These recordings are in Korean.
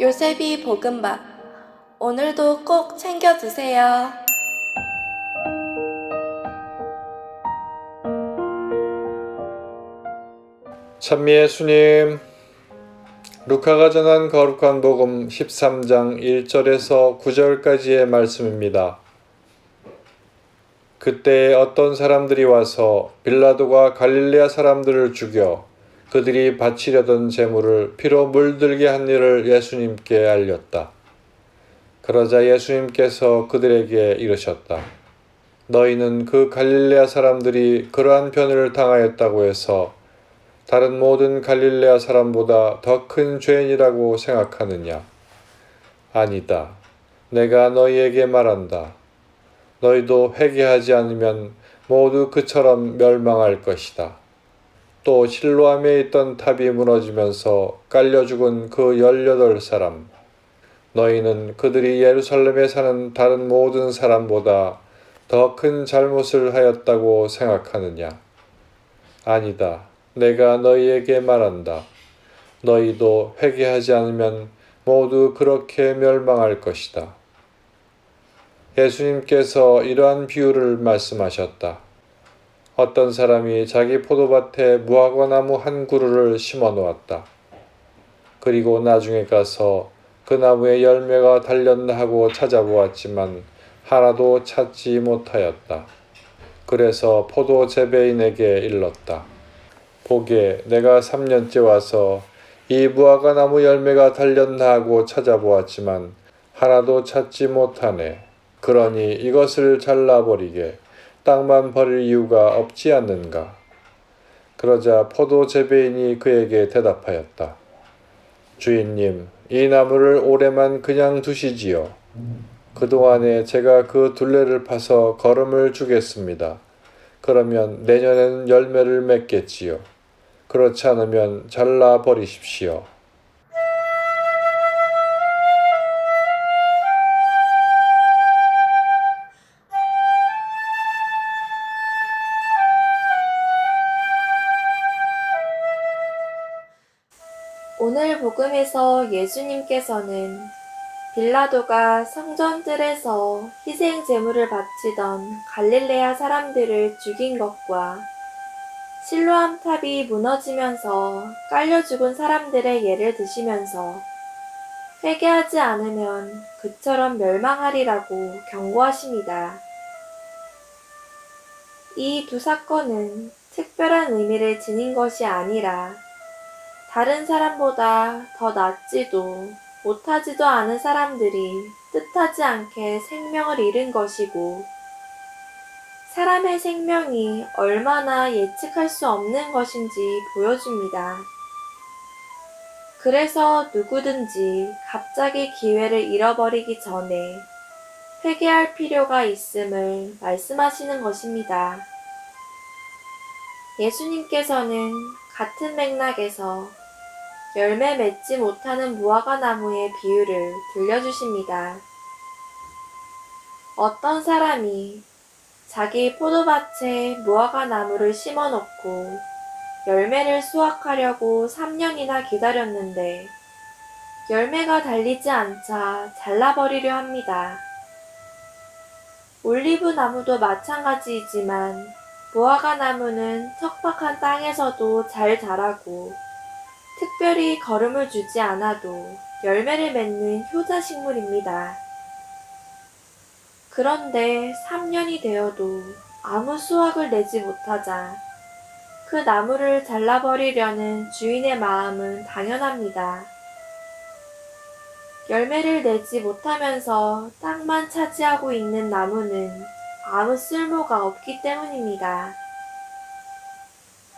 요셉이 볶음밥. 오늘도 꼭 챙겨 드세요. 찬미의 수님, 루카가 전한 거룩한 복음 13장 1절에서 9절까지의 말씀입니다. 그때 어떤 사람들이 와서 빌라도가 갈릴레아 사람들을 죽여 그들이 바치려던 제물을 피로 물들게 한 일을 예수님께 알렸다. 그러자 예수님께서 그들에게 이르셨다. 너희는 그 갈릴레아 사람들이 그러한 변을 당하였다고 해서 다른 모든 갈릴레아 사람보다 더 큰 죄인이라고 생각하느냐? 아니다. 내가 너희에게 말한다. 너희도 회개하지 않으면 모두 그처럼 멸망할 것이다. 또 실로암에 있던 탑이 무너지면서 깔려 죽은 그 18사람. 너희는 그들이 예루살렘에 사는 다른 모든 사람보다 더 큰 잘못을 하였다고 생각하느냐? 아니다. 내가 너희에게 말한다. 너희도 회개하지 않으면 모두 그렇게 멸망할 것이다. 예수님께서 이러한 비유를 말씀하셨다. 어떤 사람이 자기 포도밭에 무화과나무 한 그루를 심어 놓았다. 그리고 나중에 가서 그 나무에 열매가 달렸나 하고 찾아보았지만 하나도 찾지 못하였다. 그래서 포도 재배인에게 일렀다. 보게, 내가 3년째 와서 이 무화과나무 열매가 달렸나 하고 찾아보았지만 하나도 찾지 못하네. 그러니 이것을 잘라버리게 땅만 버릴 이유가 없지 않는가. 그러자 포도 재배인이 그에게 대답하였다. 주인님, 이 나무를 올해만 그냥 두시지요. 그동안에 제가 그 둘레를 파서 거름을 주겠습니다. 그러면 내년엔 열매를 맺겠지요. 그렇지 않으면 잘라버리십시오. 오늘 복음에서 예수님께서는 빌라도가 성전들에서 희생 제물을 바치던 갈릴레아 사람들을 죽인 것과 실로암 탑이 무너지면서 깔려 죽은 사람들의 예를 드시면서 회개하지 않으면 그처럼 멸망하리라고 경고하십니다. 이 두 사건은 특별한 의미를 지닌 것이 아니라 다른 사람보다 더 낫지도 못하지도 않은 사람들이 뜻하지 않게 생명을 잃은 것이고, 사람의 생명이 얼마나 예측할 수 없는 것인지 보여줍니다. 그래서 누구든지 갑자기 기회를 잃어버리기 전에 회개할 필요가 있음을 말씀하시는 것입니다. 예수님께서는 같은 맥락에서 열매 맺지 못하는 무화과 나무의 비유를 들려주십니다. 어떤 사람이 자기 포도밭에 무화과 나무를 심어 놓고 열매를 수확하려고 3년이나 기다렸는데 열매가 달리지 않자 잘라버리려 합니다. 올리브 나무도 마찬가지이지만 무화과 나무는 척박한 땅에서도 잘 자라고 특별히 거름을 주지 않아도 열매를 맺는 효자식물입니다. 그런데 3년이 되어도 아무 수확을 내지 못하자 그 나무를 잘라버리려는 주인의 마음은 당연합니다. 열매를 내지 못하면서 땅만 차지하고 있는 나무는 아무 쓸모가 없기 때문입니다.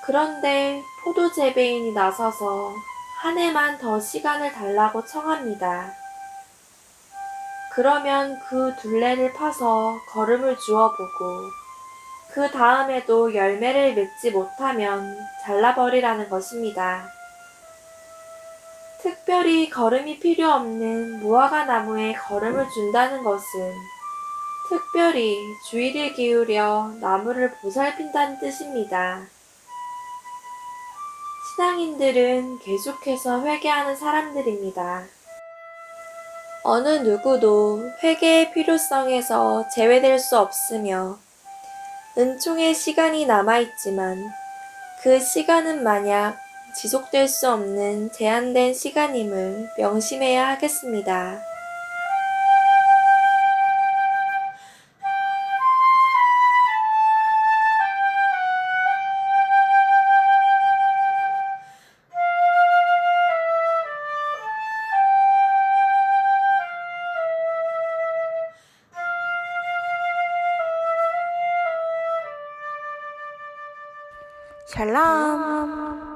그런데 포도 재배인이 나서서 한 해만 더 시간을 달라고 청합니다. 그러면 그 둘레를 파서 거름을 주어보고 그 다음에도 열매를 맺지 못하면 잘라버리라는 것입니다. 특별히 거름이 필요 없는 무화과 나무에 거름을 준다는 것은 특별히 주의를 기울여 나무를 보살핀다는 뜻입니다. 신앙인들은 계속해서 회개하는 사람들입니다. 어느 누구도 회개의 필요성에서 제외될 수 없으며 은총의 시간이 남아있지만 그 시간은 만약 지속될 수 없는 제한된 시간임을 명심해야 하겠습니다. 샬롬.